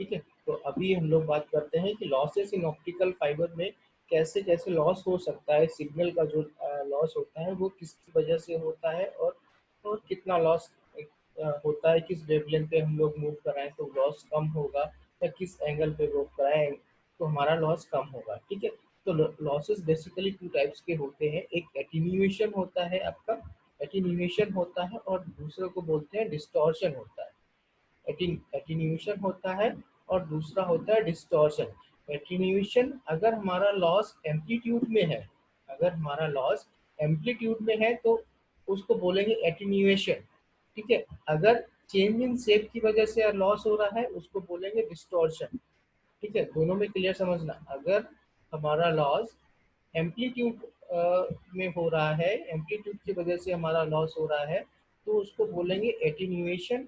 ठीक है। तो अभी हम लोग बात करते हैं कि लॉसेस इन ऑप्टिकल फाइबर में कैसे कैसे लॉस हो सकता है, सिग्नल का जो लॉस होता है वो किसकी वजह से होता है, और कितना लॉस होता है, किस वेवलेंथ पे हम लोग मूव कराएं तो लॉस कम होगा, या किस एंगल पे मूव कराएं तो हमारा लॉस कम होगा। ठीक है। तो लॉसेस बेसिकली टू टाइप्स के होते हैं, एक एटीन्यूएशन होता है आपका, एटीन्यूएशन होता है, और दूसरे को बोलते हैं डिस्टॉर्शन होता है। एटीन्यूएशन होता है और दूसरा होता है डिस्टॉर्शन। एटीन्यूएशन अगर हमारा लॉस एम्पलीट्यूड में है, अगर हमारा लॉस एम्पलीट्यूड में है तो उसको बोलेंगे एटीन्यूएशन। ठीक है। अगर चेंज इन शेप की वजह से लॉस हो रहा है उसको बोलेंगे डिस्टॉर्शन। ठीक है। दोनों में क्लियर समझना, अगर हमारा लॉस एम्पलीट्यूड में हो रहा है, एम्पलीट्यूड की वजह से हमारा लॉस हो रहा है तो उसको बोलेंगे एटीन्यूएशन।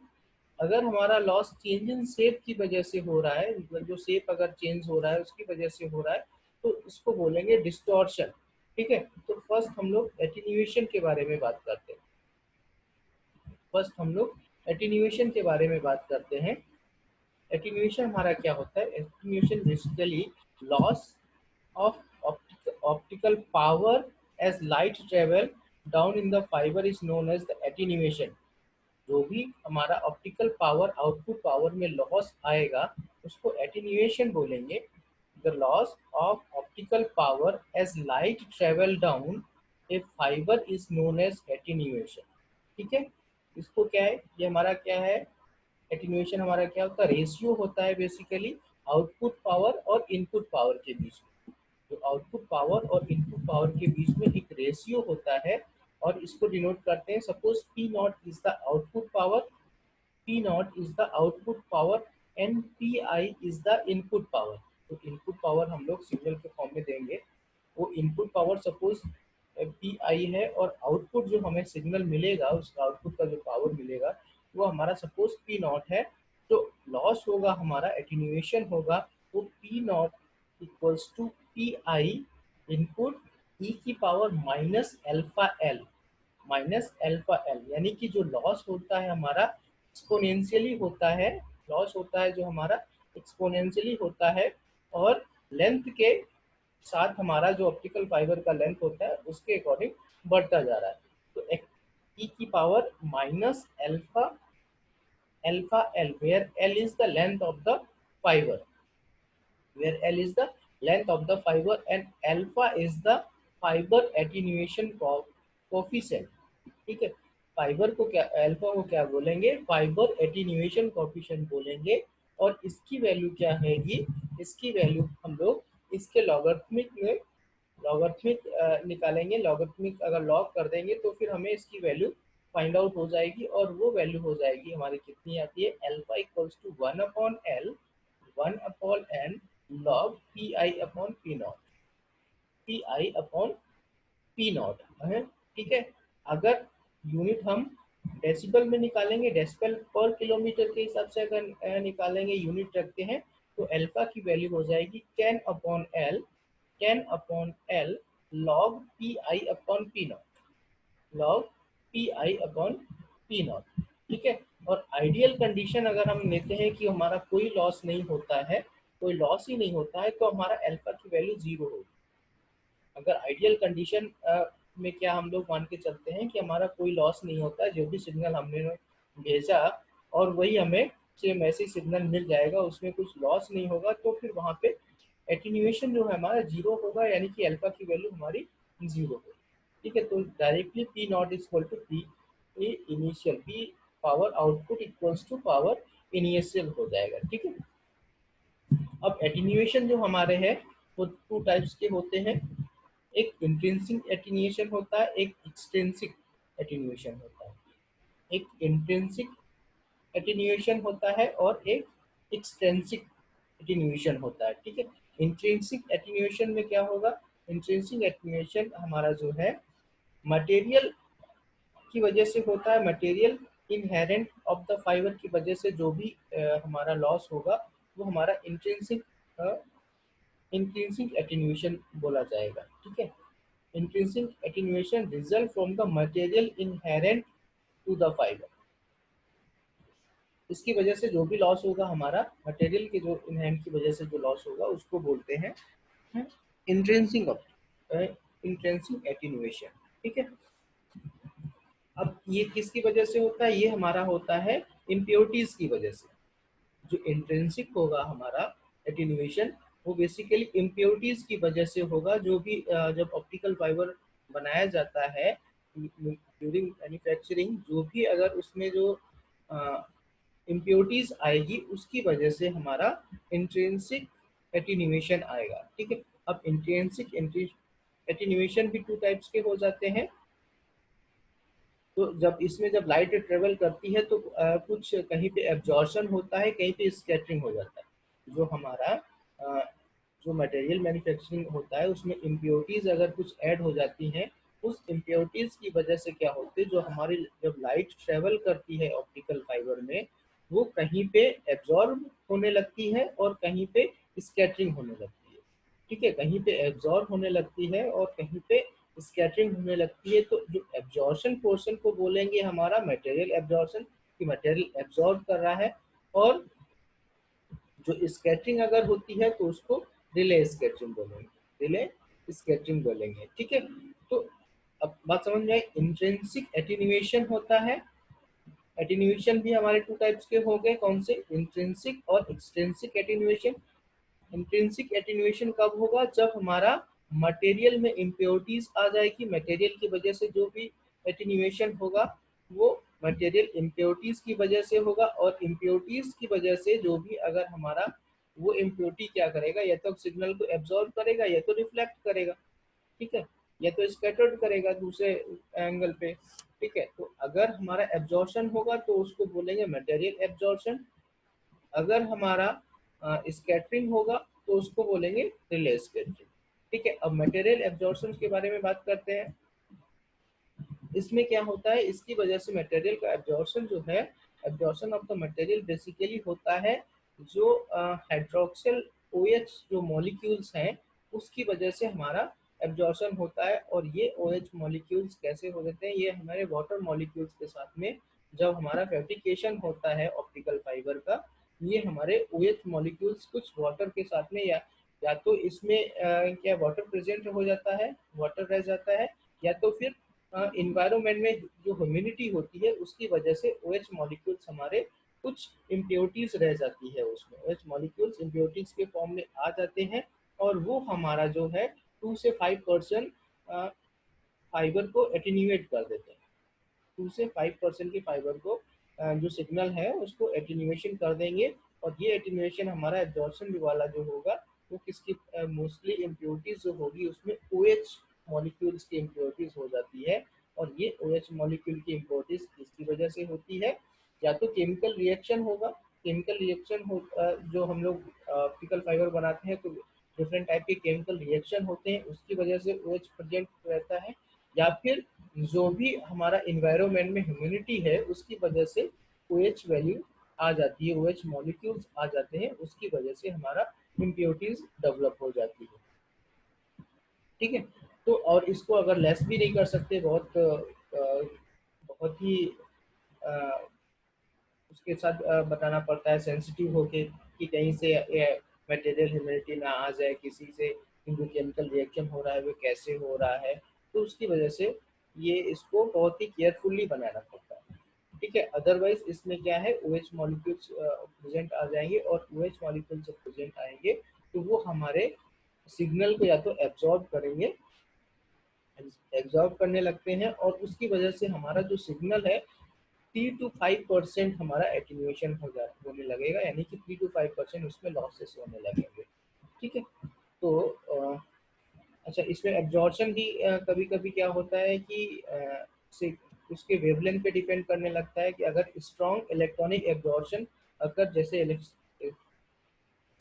अगर हमारा लॉस चेंज इन शेप की वजह से हो रहा है, मतलब जो शेप अगर चेंज हो रहा है उसकी वजह से हो रहा है तो उसको बोलेंगे डिस्टॉर्शन। ठीक है। तो फर्स्ट हम लोग एटीन्यूएशन के बारे में बात करते हैं। फर्स्ट हम लोग एटीन्यूएशन के बारे में बात करते हैं। एटीन्यूएशन हमारा क्या होता है? Attenuation basically loss of optical power as light travel down in the fiber is known as the attenuation। जो भी हमारा ऑप्टिकल पावर, आउटपुट पावर में लॉस आएगा उसको एटीन्यूएशन बोलेंगे। The loss of optical power as light travel down a fibre is known as attenuation. ठीक है। इसको क्या है, ये हमारा क्या है, एटीन्यूएशन हमारा क्या होता है, रेशियो होता है बेसिकली आउटपुट पावर और इनपुट पावर के बीच में। तो आउटपुट पावर और इनपुट पावर के बीच में एक रेशियो होता है और इसको डिनोट करते हैं। Suppose P naught is the output power, P naught is the output power and P I is the input power. तो इनपुट पावर हम लोग सिग्नल के फॉर्म में देंगे। वो input power suppose P I है और आउटपुट जो हमें सिग्नल मिलेगा, उस आउटपुट का जो पावर मिलेगा वो हमारा सपोज पी नॉट है। तो लॉस होगा हमारा, एटीन्यूएशन होगा, वो P naught equals to P I input E की power minus alpha L, minus alpha L. यानी कि जो लॉस होता है हमारा एक्सपोनेंशियली होता है, लॉस होता है जो हमारा एक्सपोनेंशियली होता है, और लेंथ के साथ हमारा जो ऑप्टिकल फाइबर का लेंथ होता है उसके अकॉर्डिंग बढ़ता जा रहा है। तो ई की power minus alpha alpha L, where L is the length of the fibre, where L is the length of the fiber and alpha is the fiber attenuation coefficient। ठीक है। फाइबर को क्या, अल्फा को क्या बोलेंगे, fibre attenuation coefficient बोलेंगे। और इसकी वैल्यू क्या है, ये इसकी वैल्यू हम लोग इसके लॉगरिथमिक में, लॉगरिथमिक निकालेंगे। लॉगरिथमिक अगर लॉग कर देंगे तो फिर हमें इसकी वैल्यू फाइंड आउट हो जाएगी, और वो वैल्यू हो जाएगी हमारी कितनी आती है, alpha equals to 1/L 1/N log P I upon P naught, P I upon P naught है। ठीक है। अगर यूनिट हम डेसिबल में निकालेंगे, डेसिबल पर किलोमीटर के हिसाब से अगर निकालेंगे, यूनिट रखते हैं, तो अल्फा की वैल्यू हो जाएगी 10/L, 10/L log P I upon P not, log P I upon P not. ठीक है। और आइडियल कंडीशन अगर हम लेते हैं कि हमारा कोई लॉस नहीं होता है, कोई लॉस ही नहीं होता है, तो हमारा अल्फा की वैल्यू 0 होगी। अगर आइडियल कंडीशन में क्या हम लोग मान के चलते हैं कि हमारा कोई लॉस नहीं होता है, जो भी सिग्नल हमने भेजा और वही हमें सेम ऐसे सिग्नल मिल जाएगा, उसमें कुछ लॉस नहीं होगा, तो फिर वहाँ पे एटीन्यूएशन जो है हमारा 0 होगा, यानी कि अल्फा की वैल्यू हमारी 0 होगी। ठीक है। तो directly P naught is equal to P initial, P power output equals to power initial हो जाएगा। ठीक है। अब एटीन्यूएशन जो हमारे हैं वो टू टाइप्स के होते हैं, एक इंट्रिंसिक एटीन्यूएशन होता है, एक एक्सट्रिंसिक एटीन्यूएशन होता है। एक इंट्रिंसिक एटीन्यूएशन होता है और एक एक्सट्रिंसिक एटीन्यूएशन होता है। ठीक है। इंट्रिंसिक एटीन्यूएशन में क्या होगा, इंट्रिंसिक एटीन्यूएशन हमारा जो है मटेरियल की वजह से होता है, material inherent of the fibre की वजह से जो भी हमारा लॉस होगा वो हमारा इंट्रिंसिक इंट्रिंसिक एटीन्यूएशन बोला जाएगा। ठीक है। Intrinsic attenuation result from the material inherent to the fibre. इसकी वजह से जो भी लॉस होगा हमारा मटेरियल के जो इन हैंड की वजह से जो लॉस होगा उसको बोलते हैं इंट्रिंसिक इंट्रिंसिक एटीन्यूएशन। ठीक है। अब ये किसकी वजह से होता है? ये हमारा होता है इम्प्योरिटीज की वजह से। जो इंट्रिंसिक होगा हमारा एटीन्यूएशन, वो बेसिकली इम्प्योरिटीज की वजह से होगा। जो भी जब ऑप्टिकल फाइबर बनाया जाता है ड्यूरिंग मैन्युफैक्चरिंग, जो भी अगर उसमें जो इम्प्योरिटीज आएगी उसकी वजह से हमारा इंट्रिंसिक एटीन्यूएशन आएगा। ठीक है। अब इंट्रिंसिक एटीन्यूएशन भी टू टाइप्स के हो जाते हैं। तो जब इसमें जब लाइट ट्रेवल करती है तो कुछ कहीं पे एब्जॉर्शन होता है, कहीं पे स्कैटरिंग हो जाता है। जो हमारा अ, जो मटेरियल मैन्युफैक्चरिंग होता है उसमें इम्प्योरिटीज अगर कुछ ऐड हो जाती हैं, उस इम्प्योरिटीज की वजह से क्या होती है, जो हमारी जब लाइट ट्रेवल करती है ऑप्टिकल फाइबर में, वो कहीं पे एब्जॉर्ब होने लगती है और कहीं पे स्कैटरिंग होने लगती है। ठीक है। कहीं पे एब्जॉर्ब होने लगती है और कहीं पे स्कैटरिंग होने लगती है। तो जो एब्जॉर्शन पोर्शन को बोलेंगे हमारा मटेरियल एब्जॉर्शन, कि मटेरियल एब्जॉर्ब कर रहा है। और जो स्कैटरिंग अगर होती है तो उसको रिले स्कैटरिंग बोलेंगे, रिले स्कैटरिंग बोलेंगे। ठीक है। तो अब बात समझ में आई। इंट्रिंसिक एटीन्यूएशन होता है। एटीन्यूएशन भी हमारे टू टाइप्स के हो गए, कौन से? इंट्रिंसिक और एक्सट्रिंसिक एटीन्यूएशन। इंट्रिंसिक एटीन्यूएशन कब होगा? जब हमारा मटेरियल में इम्प्योरिटीज आ जाएगी। मटेरियल की वजह से जो भी एटीन्यूएशन होगा वो मटेरियल इम्प्योरिटीज की वजह से होगा। और इम्प्योरिटीज की वजह से जो भी अगर हमारा वो इम्प्योरिटी क्या करेगा, या तो सिग्नल को एब्जॉर्ब करेगा या तो रिफ्लेक्ट करेगा। ठीक है। या तो स्कैटर्ड करेगा दूसरे एंगल पे। ठीक है। तो अगर हमारा एब्जॉर्शन होगा तो उसको बोलेंगे मटेरियल एब्जॉर्शन। अगर हमारा स्कैटरिंग होगा तो उसको बोलेंगे रिले स्कैटरिंग। ठीक है। अब मटेरियल एब्जॉर्शन के बारे में बात करते हैं। इसमें क्या होता है, इसकी वजह से मटेरियल का एब्जॉर्शन जो है, absorption of the material basically होता है जो हाइड्रोक्सिल OH जो मॉलिक्यूल्स हैं उसकी वजह से हमारा एब्जॉर्शन होता है। और ये OH मॉलिक्यूल्स कैसे हो जाते हैं? ये हमारे वाटर मॉलिक्यूल्स के साथ में जब हमारा फैब्रिकेशन होता है ऑप्टिकल फाइबर का, ये हमारे OH मॉलिक्यूल्स कुछ वाटर के साथ में या तो इसमें क्या वाटर प्रेजेंट हो जाता है, वाटर रह जाता है, या तो फिर इन्वायरमेंट में जो ह्यूमिडिटी होती है उसकी वजह से OH मॉलिक्यूल्स हमारे कुछ इम्प्योरिटीज रह जाती है उसमें। OH मॉलिक्यूल्स इम्प्योरिटीज के फॉर्म में आ जाते हैं और वो हमारा जो है 2 से 5% फाइबर को एटीन्यूएट कर देते हैं। 2 से 5% की फाइबर को जो सिग्नल है उसको एटीन्यूएशन कर देंगे। और ये एटीन्यूएशन हमारा एब्जॉर्प्शन वाला जो होगा वो किसकी मोस्टली इम्प्योरिटीज जो होगी उसमें OH मॉलिक्यूल्स की इम्प्योरिटीज हो जाती है। और ये OH मॉलिक्यूल की इम्प्योरिटीज किसकी वजह से होती है? या तो केमिकल रिएक्शन होगा। केमिकल रिएक्शन हो जो हम लोग ऑप्टिकल फाइबर बनाते हैं तो डिफरेंट टाइप के केमिकल रिएक्शन होते हैं, उसकी वजह से OH प्रेजेंट रहता है। या फिर जो भी हमारा इन्वायरमेंट में ह्यूमिडिटी है उसकी वजह से OH वैल्यू आ जाती है, OH मॉलिक्यूल्स आ जाते हैं, उसकी वजह से हमारा इम्प्योरिटीज डेवलप हो जाती है। ठीक है। तो और इसको अगर लेस भी नहीं कर सकते, बहुत ही अ, उसके साथ बताना पड़ता है सेंसिटिव होके कि कहीं से मटेरियल ह्यूमिडिटी ना आ जाए किसी से, जो केमिकल रिएक्शन हो रहा है वो कैसे हो रहा है। तो उसकी वजह से ये इसको बहुत ही केयरफुली बनाना पड़ता है। ठीक है। अदरवाइज इसमें क्या है, OH मॉलिक्यूल्स प्रेजेंट आ जाएंगे और OH मॉलिक्यूल जब प्रेजेंट आएंगे तो वो हमारे सिग्नल को या तो एब्जॉर्ब करेंगे, एब्जॉर्ब करने लगते हैं और उसकी वजह से हमारा जो सिग्नल है 3 to 5% हमारा एटीन्यूएशन होने लगेगा, यानी कि 3 to 5% उसमें लॉसेस होने लगेंगे। ठीक है। तो अच्छा, इसमें एब्जॉर्शन भी कभी कभी क्या होता है कि से उसके वेवलेंथ पे डिपेंड करने लगता है कि अगर स्ट्रॉन्ग इलेक्ट्रॉनिक एब्जॉर्शन अगर जैसे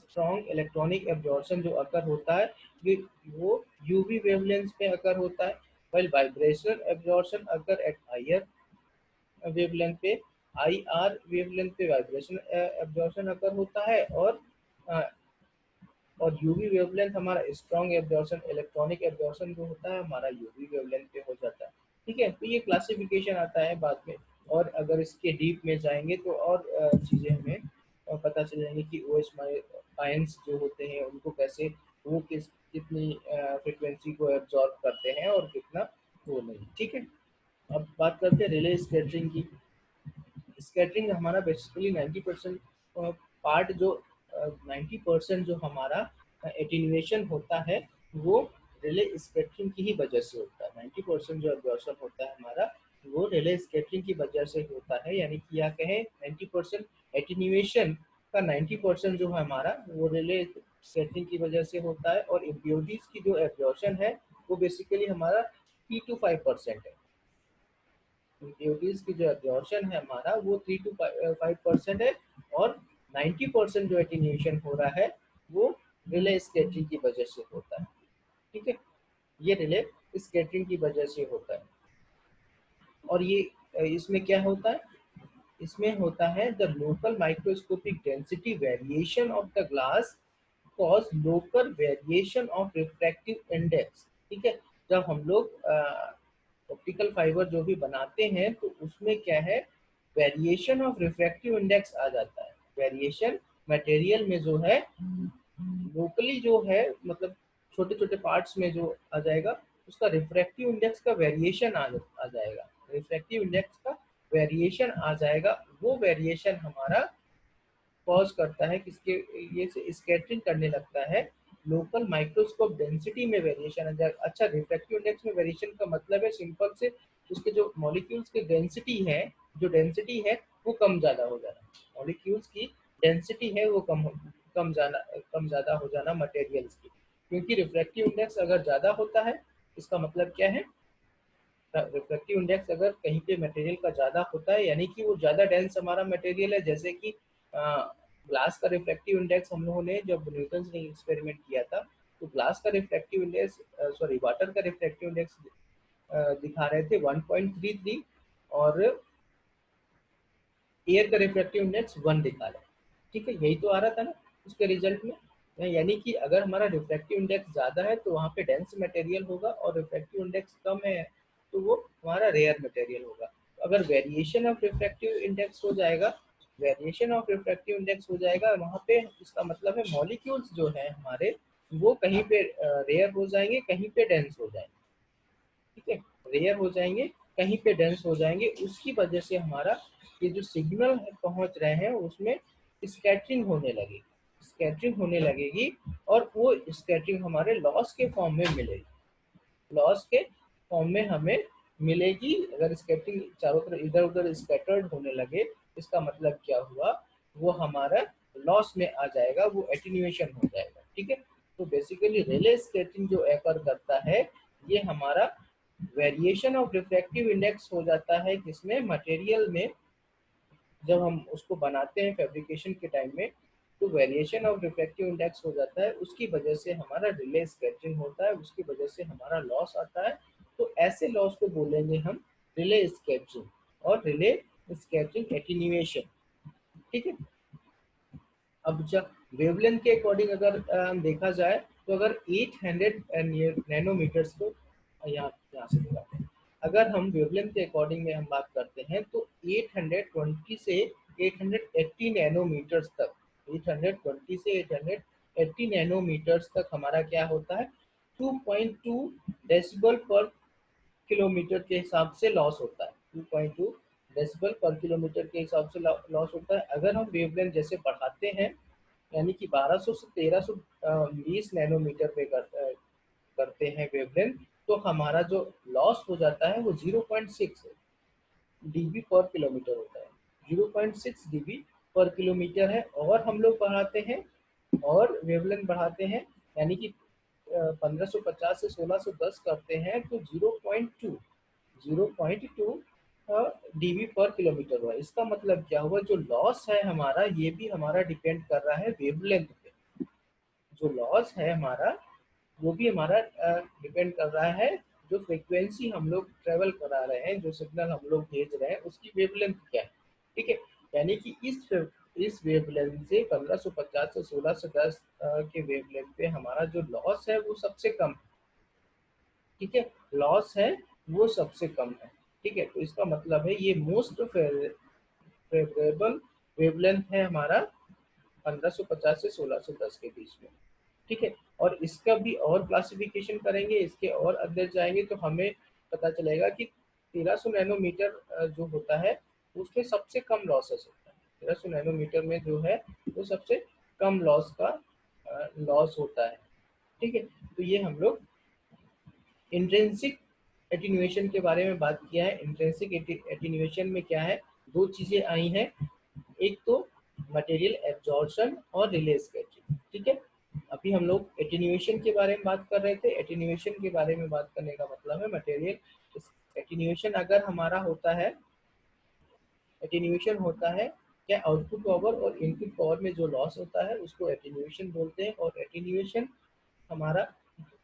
स्ट्रॉन्ग इलेक्ट्रॉनिक एब्जॉर्शन जो अकर होता है ये वो UV वेवलेंथ पे अकर होता है। वाइल वाइब्रेशनल एब्जॉर्शन अगर एट हायर वेवलेंथ पे IR वेवलेंथ पे वाइब्रेशन एब्जॉर्शन अकर होता है। अ, और UV वेवलेंथ हमारा स्ट्रॉन्ग एब्जॉर्शन इलेक्ट्रॉनिक एब्जॉर्शन जो होता है हमारा UV वेवलेंथ पे हो जाता है। ठीक है। तो ये क्लासिफिकेशन आता है बाद में। और अगर इसके डीप में जाएंगे तो और चीज़ें हमें पता चल जाएंगी कि ओ एस आयंस जो होते हैं उनको कैसे, वो कितनी फ्रिक्वेंसी को एब्जॉर्ब करते हैं और कितना वो नहीं। ठीक है, अब बात करते हैं रिले स्कैटरिंग की। स्कैटरिंग हमारा बेसिकली 90% पार्ट जो 90% जो हमारा एटीन्यूएशन होता है वो रिले स्कैटरिंग की ही वजह से होता है। 90% जो एब्जॉर्प्शन होता है हमारा वो रिले स्कैटरिंग की वजह से होता है, यानी कि या कहें 90% एटीन्यूएशन का 90% जो है हमारा वो रिले स्कैटरिंग की वजह से होता है। और इम्प्योरिटीज की जो एब्जॉर्प्शन है वो बेसिकली हमारा 3 to 5% है। इम्प्योरिटीज की जो एब्जॉर्प्शन है हमारा वो 3 to 5% है। और 90% जो एटीन्यूएशन हो रहा है वो रिले स्कैटरिंग की वजह से होता है। ठीक है, ये रिले स्कैटरिंग की वजह से होता है। और ये इसमें क्या होता है, इसमें होता है the local microscopic density variation of the glass cause local variation of refractive index. ठीक है, जब हम लोग ऑप्टिकल फाइबर जो भी बनाते हैं तो उसमें क्या है, वेरिएशन ऑफ रिफ्रैक्टिव इंडेक्स आ जाता है। वेरिएशन मटेरियल में जो है लोकली जो है, मतलब छोटे छोटे पार्ट्स में जो आ जाएगा उसका रिफ्रैक्टिव इंडेक्स का वेरिएशन आ जाएगा। रिफ्रैक्टिव इंडेक्स का वेरिएशन आ जाएगा, वो वेरिएशन हमारा कॉज करता है किसके, ये से स्कैटरिंग करने लगता है। लोकल माइक्रोस्कोप डेंसिटी में वेरिएशन आ जाएगा। अच्छा, रिफ्रैक्टिव इंडेक्स में वेरिएशन का मतलब है सिंपल से उसके जो मॉलिक्यूल्स की डेंसिटी है, जो डेंसिटी है वो कम ज़्यादा हो जाना। मॉलिक्यूल्स की डेंसिटी है वो कम ज़्यादा हो जाना मटेरियल्स की। क्योंकि रिफ्रैक्टिव इंडेक्स अगर ज़्यादा होता है इसका मतलब क्या है, रिफ्रैक्टिव इंडेक्स अगर कहीं पे मटेरियल का ज़्यादा होता है यानी कि वो ज़्यादा डेंस हमारा मटेरियल है। जैसे कि ग्लास का रिफ्रैक्टिव इंडेक्स हम लोगों ने जब न्यूटन ने एक्सपेरिमेंट किया था तो ग्लास का रिफ्रैक्टिव इंडेक्स, सॉरी वाटर का रिफ्रैक्टिव इंडेक्स दिखा रहे थे 1.33 और एयर का रिफ्रैक्टिव इंडेक्स 1 दिखा रहा है। ठीक है, यही तो आ रहा था ना उसके रिजल्ट में। यानी कि अगर हमारा रिफ्रैक्टिव इंडेक्स ज़्यादा है तो वहाँ पे डेंस मटेरियल होगा, और रिफ्रैक्टिव इंडेक्स कम है तो वो हमारा रेयर मटेरियल होगा। तो अगर वेरिएशन ऑफ रिफ्रैक्टिव इंडेक्स हो जाएगा, वेरिएशन ऑफ रिफ्रैक्टिव इंडेक्स हो जाएगा वहाँ पे, इसका मतलब है मॉलिक्यूल्स जो है हमारे वो कहीं पे रेयर हो जाएंगे, कहीं पे डेंस हो जाएंगे। ठीक है, रेयर हो जाएंगे, कहीं पे डेंस हो जाएंगे। उसकी वजह से हमारा ये जो सिग्नल पहुंच रहे हैं उसमें स्कैटरिंग होने लगेगी, स्कैटरिंग होने लगेगी। और वो स्कैटरिंग हमारे लॉस के फॉर्म में मिलेगी, लॉस के फॉर्म में हमें मिलेगी। अगर स्कैटरिंग चारों तरफ इधर उधर स्कैटर्ड होने लगे इसका मतलब क्या हुआ, वो हमारा लॉस में आ जाएगा, वो एटीन्यूएशन हो जाएगा। ठीक है, तो बेसिकली रिले स्कैटरिंग जो एकर करता है ये हमारा वेरिएशन ऑफ रिफ्रैक्टिव इंडेक्स हो जाता है किसमें, मटेरियल में। जब हम उसको बनाते हैं फैब्रिकेशन के टाइम में तो वेरिएशन ऑफ रिफ्रैक्टिव इंडेक्स हो जाता है, उसकी वजह से हमारा रिले स्कैटरिंग होता है, उसकी वजह से हमारा लॉस आता है। तो ऐसे लॉस को बोलेंगे हम रिले स्कैटरिंग और रिले स्कैटरिंग एटीन्यूएशन। ठीक है, अब जब वेवलेंथ के अकॉर्डिंग अगर देखा जाए तो अगर 800 नैनोमीटर्स को यहाँ यहाँ से दिखाते हैं। अगर हम वेवलेंथ के अकॉर्डिंग में हम बात करते हैं तो 820 से 880 नैनोमीटर्स तक, 820 से 880 नैनोमीटर्स तक हमारा क्या होता है, 2.2 डेसिबल पर किलोमीटर के हिसाब से लॉस होता है। 2.2 डेसिबल पर किलोमीटर के हिसाब से लॉस होता है। अगर हम वेवलेंथ जैसे बढ़ाते हैं यानी कि 1200 से 1320 नैनोमीटर पे करते हैं वेवलेंथ, तो हमारा जो लॉस हो जाता है वो 0.6 डीबी पर किलोमीटर होता है। 0.6 डीबी पर किलोमीटर है। और हम लोग बढ़ाते हैं और वेवलेंथ बढ़ाते हैं यानी कि 1550 से 1610 करते हैं तो 0.2 डीबी पर किलोमीटर हुआ। इसका मतलब क्या हुआ, जो लॉस है हमारा ये भी हमारा डिपेंड कर रहा है वेवलेंथ पे। जो लॉस है हमारा वो भी हमारा डिपेंड कर रहा है जो फ्रीक्वेंसी हम लोग ट्रेवल करा रहे हैं, जो सिग्नल हम लोग भेज रहे हैं उसकी वेवलेंथ क्या है। ठीक है, यानी कि इस वेवलेंथ से 1550 से 1610 के वेवलेंथ पे हमारा जो लॉस है वो सबसे कम है। ठीक है, लॉस है वो सबसे कम है। ठीक है, तो इसका मतलब है ये मोस्ट फेवरेबल वेवलेंथ है हमारा 1550 से 1610 के बीच में। ठीक है, और इसका भी और क्लासिफिकेशन करेंगे, इसके और अंदर जाएंगे तो हमें पता चलेगा कि 1300 नैनोमीटर जो होता है उसमें सबसे कम लॉसेस होता है। 1300 नैनोमीटर में जो है वो सबसे कम लॉस का लॉस होता है। ठीक है, तो ये हम लोग इंट्रिंसिक एटीन्यूएशन के बारे में बात किया है। इंट्रिंसिक एटीन्यूएशन में क्या है, दो चीजें आई हैं, एक तो मटेरियल एब्जॉर्प्शन और रिले स्कैटरिंग। ठीक है, अभी हम लोग एटीन्यूएशन के बारे में बात कर रहे थे। एटीन्यूएशन के बारे में बात करने का मतलब है मटेरियल एटीन्यूएशन अगर हमारा होता है, एटीन्यूएशन होता है क्या, आउटपुट पावर और इनपुट पावर में जो लॉस होता है उसको एटीन्यूएशन बोलते हैं। और एटीन्यूएशन हमारा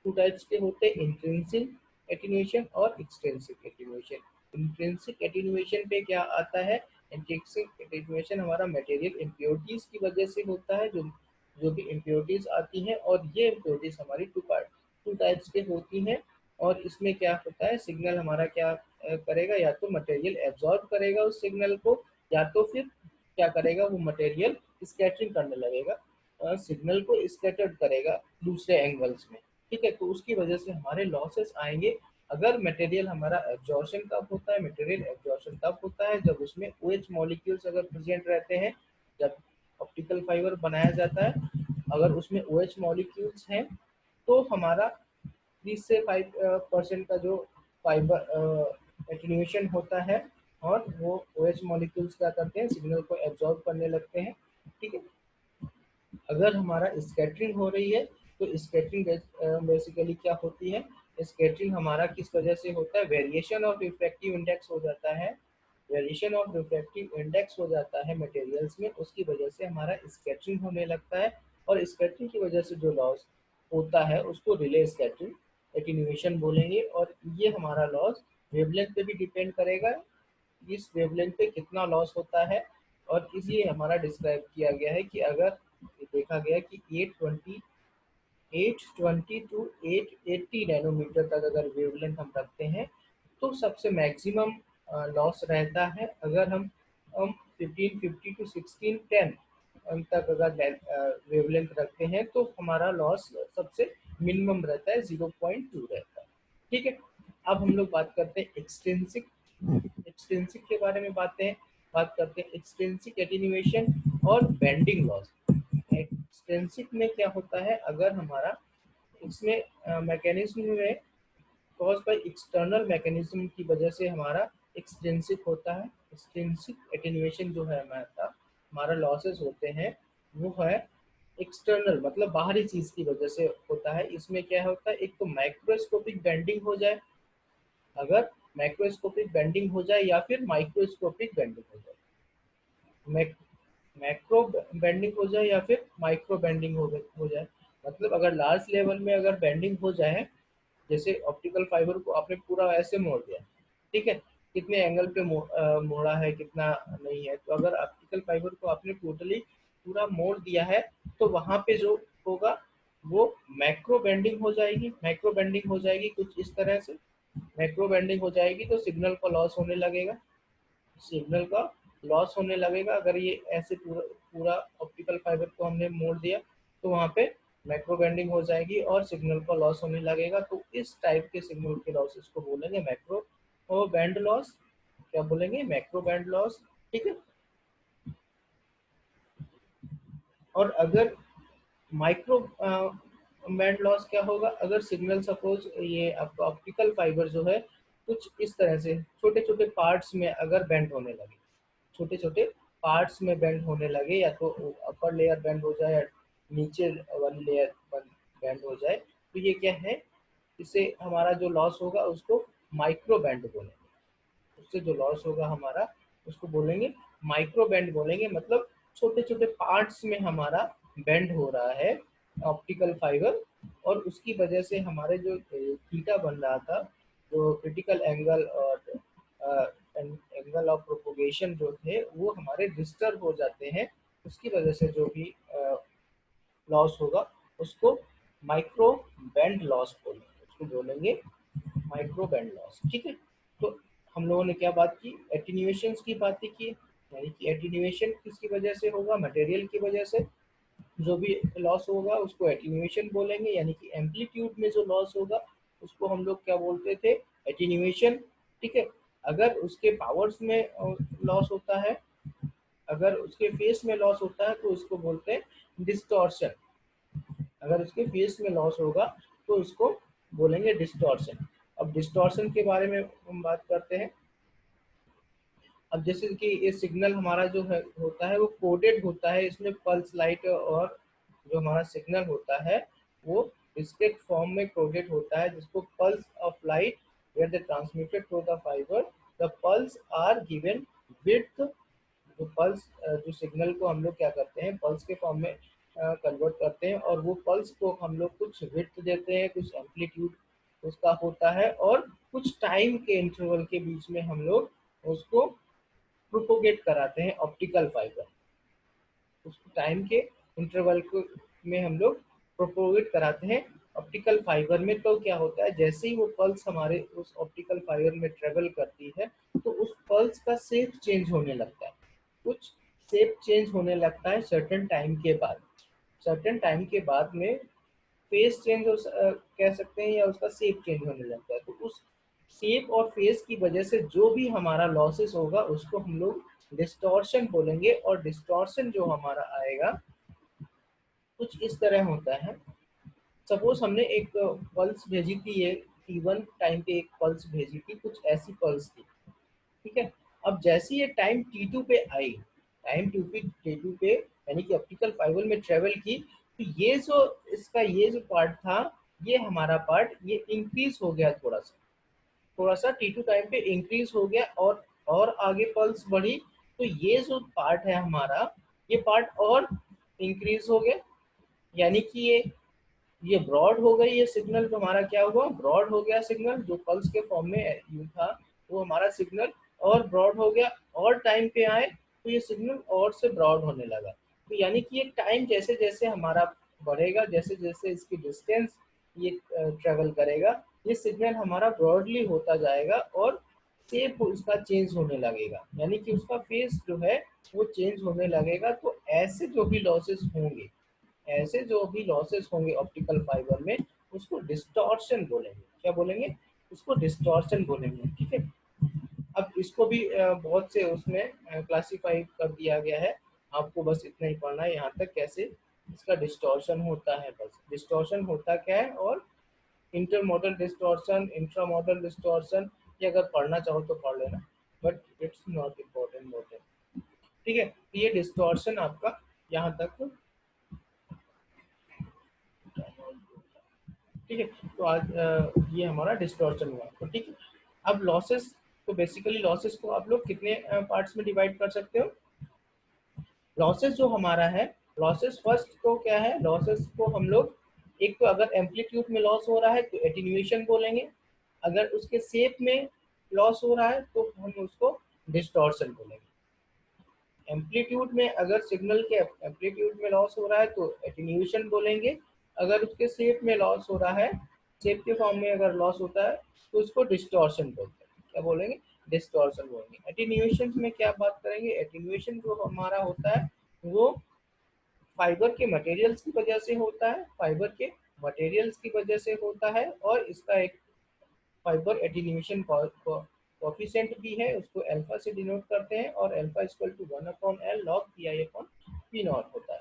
टू टाइप्स के होते हैं, इंट्रिंसिक एटीन्यूएशन और एक्सट्रिंसिक एटीन्यूएशन। इंट्रिंसिक एटीन्यूएशन पे क्या आता है, इंट्रिंसिक एटीन्यूएशन हमारा मटेरियल इम्प्योरिटीज की वजह से होता है, जो जो भी इम्प्योरिटीज आती हैं, और ये इम्प्योरिटीज हमारी टू टाइप्स के होती हैं। और इसमें क्या होता है, सिग्नल हमारा क्या करेगा, या तो मटेरियल एब्जॉर्ब करेगा उस सिग्नल को, या तो फिर क्या करेगा, वो मटेरियल स्कैटरिंग करने लगेगा, सिग्नल को स्कैटर्ड करेगा दूसरे एंगल्स में। ठीक है, तो उसकी वजह से हमारे लॉसेस आएंगे। अगर मटेरियल हमारा एब्जॉर्प्शन कब होता है, मटेरियल एब्जॉर्प्शन तब होता है जब उसमें OH मॉलिक्यूल्स अगर प्रेजेंट रहते हैं। जब ऑप्टिकल फाइबर बनाया जाता है, अगर उसमें OH मॉलिक्यूल्स हैं तो हमारा 3 से 5% का जो फाइबर एटीन्यूएशन होता है, और वो OH मॉलिक्यूल्स क्या करते हैं, सिग्नल को एब्जॉर्ब करने लगते हैं। ठीक है, अगर हमारा स्कैटरिंग हो रही है तो स्कैटरिंग बेसिकली क्या होती है, स्कैटरिंग हमारा किस वजह से होता है, वेरिएशन ऑफ रिफ्रैक्टिव इंडेक्स हो जाता है। वेरिएशन ऑफ रिफ्रैक्टिव इंडेक्स हो जाता है मटेरियल्स में, उसकी वजह से हमारा स्कैटरिंग होने लगता है। और स्कैटरिंग की वजह से जो लॉस होता है उसको रिले स्कैटरिंग एटीन्यूएशन बोलेंगे। और ये हमारा लॉस वेवलेंथ पे भी डिपेंड करेगा, इस वेवलेंथ पे कितना लॉस होता है। और इसलिए हमारा डिस्क्राइब किया गया है कि अगर देखा गया कि 820 टू 880 नैनोमीटर तक अगर वेवलेंथ हम रखते हैं तो सबसे मैक्सिमम लॉस रहता है। अगर हम 1550 टू 1610 तक अगर वेवलेंथ रखते हैं तो हमारा लॉस सबसे मिनिमम रहता है, 0.2 रहता है। ठीक है, अब हम लोग बात करते हैं एक्सटेंसिक एक्सटेंसिक के बारे में बात करते हैं एक्सटेंसिक एटीन्यूएशन और बेंडिंग लॉस। एक्सटेंसिक में क्या होता है, अगर हमारा इसमें मैकेनिज्म में कॉज बाय एक्सटर्नल मैकेनिज्म की वजह से हमारा एक्सटेंसिक होता है। एक्सटेंसिक एटेन्यूएशन जो है हमारा लॉसेस होते हैं वो है एक्सटर्नल, मतलब बाहरी चीज की वजह से होता है। इसमें क्या होता है, एक तो माइक्रोस्कोपिक बेंडिंग हो जाए, अगर मैक्रोस्कोपिक बेंडिंग हो जाए या फिर माइक्रोस्कोपिक बेंडिंग हो जाए, मैक्रो बेंडिंग हो जाए या फिर माइक्रो बेंडिंग हो जाए। मतलब अगर लार्ज लेवल में अगर बेंडिंग हो जाए, जैसे ऑप्टिकल फाइबर को आपने पूरा ऐसे मोड़ दिया, ठीक है, कितने एंगल पे मोड़ा है कितना नहीं है, तो अगर ऑप्टिकल फाइबर को आपने टोटली पूरा मोड़ दिया है तो वहां पे जो होगा वो मैक्रो बेंडिंग हो जाएगी। मैक्रो बेंडिंग हो जाएगी कुछ इस तरह से, मैक्रो बेंडिंग हो जाएगी तो सिग्नल का लॉस होने लगेगा, सिग्नल का लॉस होने लगेगा। अगर ये ऐसे पूरा पूरा ऑप्टिकल फाइबर को हमने मोड़ दिया तो वहाँ पे मैक्रो बेंडिंग हो जाएगी और सिग्नल का लॉस होने लगेगा। तो इस टाइप के सिग्नल के लॉसेस को बोलेंगे मैक्रो और बैंड लॉस, क्या बोलेंगे, मैक्रो बैंड लॉस। ठीक है, और अगर माइक्रो बैंड लॉस क्या होगा, अगर सिग्नल सपोज ये आपका ऑप्टिकल फाइबर जो है कुछ इस तरह से छोटे छोटे पार्ट्स में अगर बेंड होने लगे, छोटे छोटे पार्ट्स में बेंड होने लगे, या तो अपर लेयर बेंड हो जाए या नीचे वाली लेयर बेंड हो जाए, तो ये क्या है, इससे हमारा जो लॉस होगा उसको माइक्रो बैंड बोलेंगे। उससे जो लॉस होगा हमारा उसको बोलेंगे माइक्रो बैंड बोलेंगे। मतलब छोटे छोटे पार्ट्स में हमारा बेंड हो रहा है ऑप्टिकल फाइबर, और उसकी वजह से हमारे जो थीटा बन रहा था, जो क्रिटिकल एंगल और एंगल ऑफ प्रोपोगेशन जो थे वो हमारे डिस्टर्ब हो जाते हैं। उसकी वजह से जो भी लॉस होगा उसको माइक्रो बैंड लॉस बोलेंगे, उसको बोलेंगे माइक्रो बैंड लॉस। ठीक है, तो हम लोगों ने क्या बात की, एटीन्यूएशन की बातें की, यानी कि एटीन्यूएशन किसकी वजह से होगा, मटेरियल की वजह से जो भी लॉस होगा उसको एटीन्यूएशन बोलेंगे, यानी कि एम्पलीट्यूड में जो लॉस होगा उसको हम लोग क्या बोलते थे, एटीन्यूएशन। ठीक है, अगर उसके पावर्स में लॉस होता है, अगर उसके फेस में लॉस होता है तो उसको बोलते हैं डिस्टॉर्शन। अगर उसके फेस में लॉस होगा तो उसको बोलेंगे डिस्टॉर्शन। अब डिस्टॉर्शन के बारे में हम बात करते हैं। अब जैसे कि ये सिग्नल हमारा जो है होता है वो कोडेड होता है, इसमें पल्स लाइट, और जो हमारा सिग्नल होता है वो डिस्क्रीट फॉर्म में कोडेड होता है, जिसको pulse of light where the transmitted through the fibre, the pulse are given width. जो पल्स जो सिग्नल को हम लोग क्या करते हैं, पल्स के फॉर्म में कन्वर्ट करते हैं, और वो पल्स को हम लोग कुछ विड्थ देते हैं, कुछ एम्पलीट्यूड उसका होता है, और कुछ टाइम के इंटरवल के बीच में हम लोग उसको प्रोपोगेट कराते हैं ऑप्टिकल फाइबर। उस टाइम के इंटरवल को में हम लोग प्रोपोगेट कराते हैं ऑप्टिकल फाइबर में। तो क्या होता है, जैसे ही वो पल्स हमारे उस ऑप्टिकल फाइबर में ट्रेवल करती है तो उस पल्स का शेप चेंज होने लगता है, कुछ शेप चेंज होने लगता है सर्टेन टाइम के बाद। सर्टेन टाइम के बाद में फेस चेंज कह सकते हैं, या उसका शेप चेंज होने लगता है। तो उस शेप और फेस की वजह से जो भी हमारा लॉसेस होगा उसको हम लोग डिस्टॉर्शन बोलेंगे। और डिस्टॉर्शन जो हमारा आएगा कुछ इस तरह होता है। सपोज हमने एक पल्स भेजी थी, ये T1 टाइम पे एक पल्स भेजी थी, कुछ ऐसी पल्स थी। ठीक है, अब जैसे ये टाइम T2 पे आई, टाइम T2 पे यानी कि ऑप्टिकल फाइबर में ट्रेवल की, तो ये जो इसका ये जो पार्ट था, ये हमारा पार्ट ये इंक्रीज हो गया, थोड़ा सा T2 टाइम पे इंक्रीज हो गया, और आगे पल्स बढ़ी, तो ये जो पार्ट है हमारा, ये पार्ट और इंक्रीज हो गया, यानी कि ये ब्रॉड हो गई। ये सिग्नल तो हमारा क्या हुआ, ब्रॉड हो गया सिग्नल, जो पल्स के फॉर्म में यू था वो हमारा सिग्नल और ब्रॉड हो गया। और टाइम पे आए तो ये सिग्नल और से ब्रॉड होने लगा। तो यानी कि ये टाइम जैसे जैसे हमारा बढ़ेगा, जैसे जैसे इसकी डिस्टेंस ये ट्रेवल करेगा, ये सिग्नल हमारा ब्रॉडली होता जाएगा और शेप उसका चेंज होने लगेगा, यानी कि उसका फेस जो है वो चेंज होने लगेगा। तो ऐसे जो भी लॉसेस होंगे, ऐसे जो भी लॉसेस होंगे ऑप्टिकल फाइबर में, उसको डिस्टॉर्शन बोलेंगे। क्या बोलेंगे, उसको डिस्टॉर्शन बोलेंगे। ठीक है, अब इसको भी बहुत से उसमें क्लासीफाई कर दिया गया है, आपको बस इतना ही पढ़ना है यहाँ तक, कैसे इसका डिस्टॉर्शन होता है। बस डिस्टॉर्शन होता क्या है, और इंटरमोडल डिस्टॉर्शन, इंट्रामोडल डिस्टॉर्शन, ये अगर पढ़ना चाहो तो पढ़ लेना, but it's not important more than. ठीक है, तो ये डिस्टॉर्शन आपका यहाँ तक। ठीक है, तो आज ये हमारा डिस्टॉर्शन हुआ। तो ठीक है, अब लॉसेस, तो बेसिकली लॉसेस को आप लोग कितने पार्ट्स में डिवाइड कर सकते हो। लॉसेस जो हमारा है, लॉसेस फर्स्ट तो क्या है, लॉसेस को हम लोग, एक तो अगर एम्पलीट्यूड में लॉस हो रहा है तो एटीन्यूएशन बोलेंगे, अगर उसके शेप में लॉस हो रहा है तो हम उसको डिस्टॉर्शन बोलेंगे। एम्पलीट्यूड में अगर सिग्नल के एम्पलीट्यूड में लॉस हो रहा है तो एटीन्यूएशन बोलेंगे, अगर उसके शेप में लॉस हो रहा है, शेप के फॉर्म में अगर लॉस होता है तो उसको डिस्टॉर्शन बोलते हैं। क्या बोलेंगे, डिस्टॉर्शन बोलेंगे। एटीन्यूएशन में क्या बात करेंगे, एटीन्यूएशन जो हमारा होता है वो फाइबर के मटेरियल्स की वजह से होता है, फाइबर के मटेरियल्स की वजह से होता है, और इसका एक फाइबर एटीन्यूएशन कोफिशिएंट भी है, उसको अल्फा से डिनोट करते हैं, और alpha equal to 1/L log pi upon P naught होता है।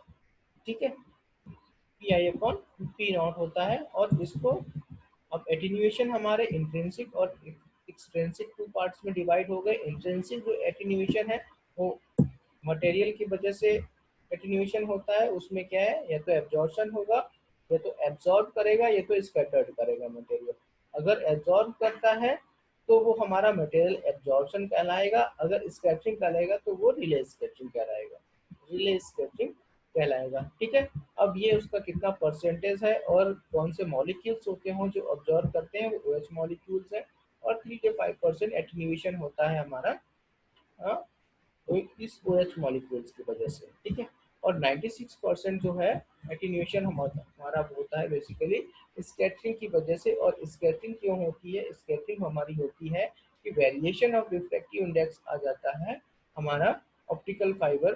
ठीक है, P I upon P naught होता है। और इसको, अब एटीन्यूएशन हमारे इंट्रिंसिक और एक्सट्रिंसिक टू पार्ट्स में डिवाइड हो गए। इंट्रिंसिक जो एटीन्यूएशन है वो मटेरियल की वजह से एटीन्यूएशन होता है, उसमें क्या है, या तो एब्जॉर्प्शन होगा, या तो एब्जॉर्ब करेगा, या तो स्कैटर्ड करेगा मटेरियल। अगर एब्जॉर्ब करता है तो वो हमारा मटेरियल एब्जॉर्प्शन कहलाएगा, अगर स्कैटरिंग कहलाएगा तो वो रिले स्कैटरिंग कहलाएगा, रिले स्कैटरिंग कहलाएगा। ठीक है, अब ये उसका कितना परसेंटेज है, और कौन से मॉलिक्यूल्स होते हैं जो ऑब्जर्व करते हैं, वो OH मॉलिक्यूल्स है, और 3 से 5% एटीन्यूएशन होता है हमारा तो इस OH मॉलिक्यूल्स की वजह से। ठीक है, और 96% जो है एटीन्यूएशन हमारा होता है बेसिकली स्कैटरिंग की वजह से। और स्कैटरिंग क्यों होती है, स्कैटरिंग हमारी होती है कि वेरिएशन ऑफ रिफ्रैक्टिव इंडेक्स आ जाता है हमारा ऑप्टिकल फाइबर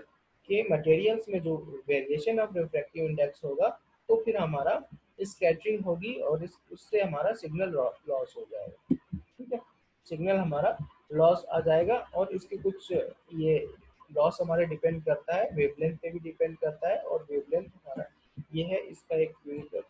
के मटेरियल्स में। जो वेरिएशन ऑफ रिफ्रैक्टिव इंडेक्स होगा तो फिर हमारा स्कैटरिंग होगी और इस उससे हमारा सिग्नल लॉस हो जाएगा। ठीक है, सिग्नल हमारा लॉस आ जाएगा। और इसके कुछ ये लॉस हमारे डिपेंड करता है वेवलेंथ पे भी डिपेंड करता है, और वेवलेंथ हमारा ये है इसका एक यूनिट,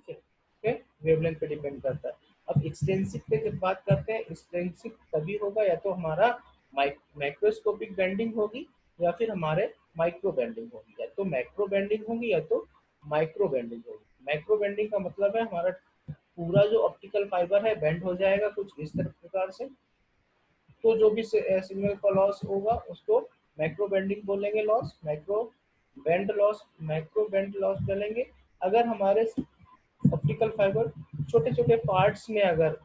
ठीक है, वेवलेंथ पे डिपेंड करता है। अब एक्सटेंसिव पे जब बात करते हैं, एक्सटेंसिव तभी होगा या तो हमारा माइक्रोस्कोपिक बेंडिंग होगी या फिर हमारे माइक्रो बेंडिंग होगी, या तो मैक्रो बेंडिंग होगी या तो माइक्रो बेंडिंग होगी। माइक्रो बेंडिंग का मतलब है हमारा पूरा जो ऑप्टिकल फाइबर है बेंड हो जाएगा कुछ इस तरह प्रकार से, तो जो भी सिग्नल का लॉस होगा उसको माइक्रो बेंडिंग बोलेंगे, loss micro bend loss, micro bend loss बोलेंगे। अगर हमारे ऑप्टिकल फाइबर छोटे छोटे पार्ट्स में अगर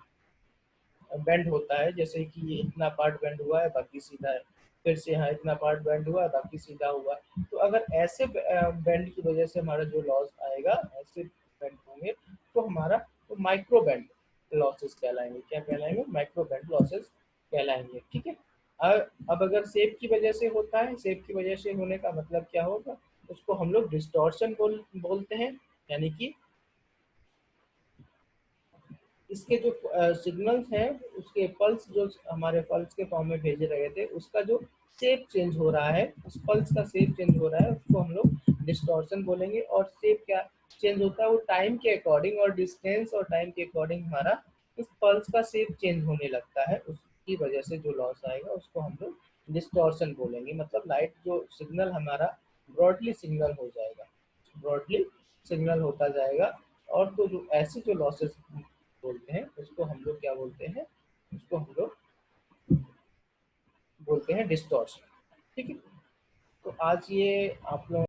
बेंड होता है, जैसे कि ये इतना पार्ट बेंड हुआ है बाकी सीधा है, फिर से यहाँ इतना पार्ट बेंड हुआ है बाकी सीधा हुआ है, तो अगर ऐसे बेंड की वजह से हमारा जो लॉस आएगा, ऐसे बेंड होंगे तो हमारा तो माइक्रो बेंड लॉसेस कहलाएंगे। क्या कहलाएंगे? माइक्रो बेंड लॉसेस कहलाएंगे। ठीक है। अब अगर शेप की वजह से होता है, शेप की वजह से होने का मतलब क्या होगा, उसको हम लोग डिस्टॉर्शन बोलते हैं। यानी कि इसके जो सिग्नल्स हैं, उसके पल्स जो हमारे पल्स के फॉर्म में भेजे रहे थे, उसका जो शेप चेंज हो रहा है, उस पल्स का शेप चेंज हो रहा है, उसको हम लोग डिस्टॉर्शन बोलेंगे। और शेप क्या चेंज होता है, वो टाइम के अकॉर्डिंग और डिस्टेंस और टाइम के अकॉर्डिंग हमारा इस पल्स का शेप चेंज होने लगता है, उसकी वजह से जो लॉस आएगा उसको हम लोग डिस्टॉर्शन बोलेंगे। मतलब लाइट जो सिग्नल हमारा ब्रॉडली सिग्नल हो जाएगा, ब्रॉडली सिग्नल होता जाएगा। और तो जो ऐसे जो लॉसेस बोलते हैं उसको हम लोग क्या बोलते हैं, उसको हम लोग बोलते हैं डिस्टॉर्शन। ठीक है। तो आज ये आप लोगों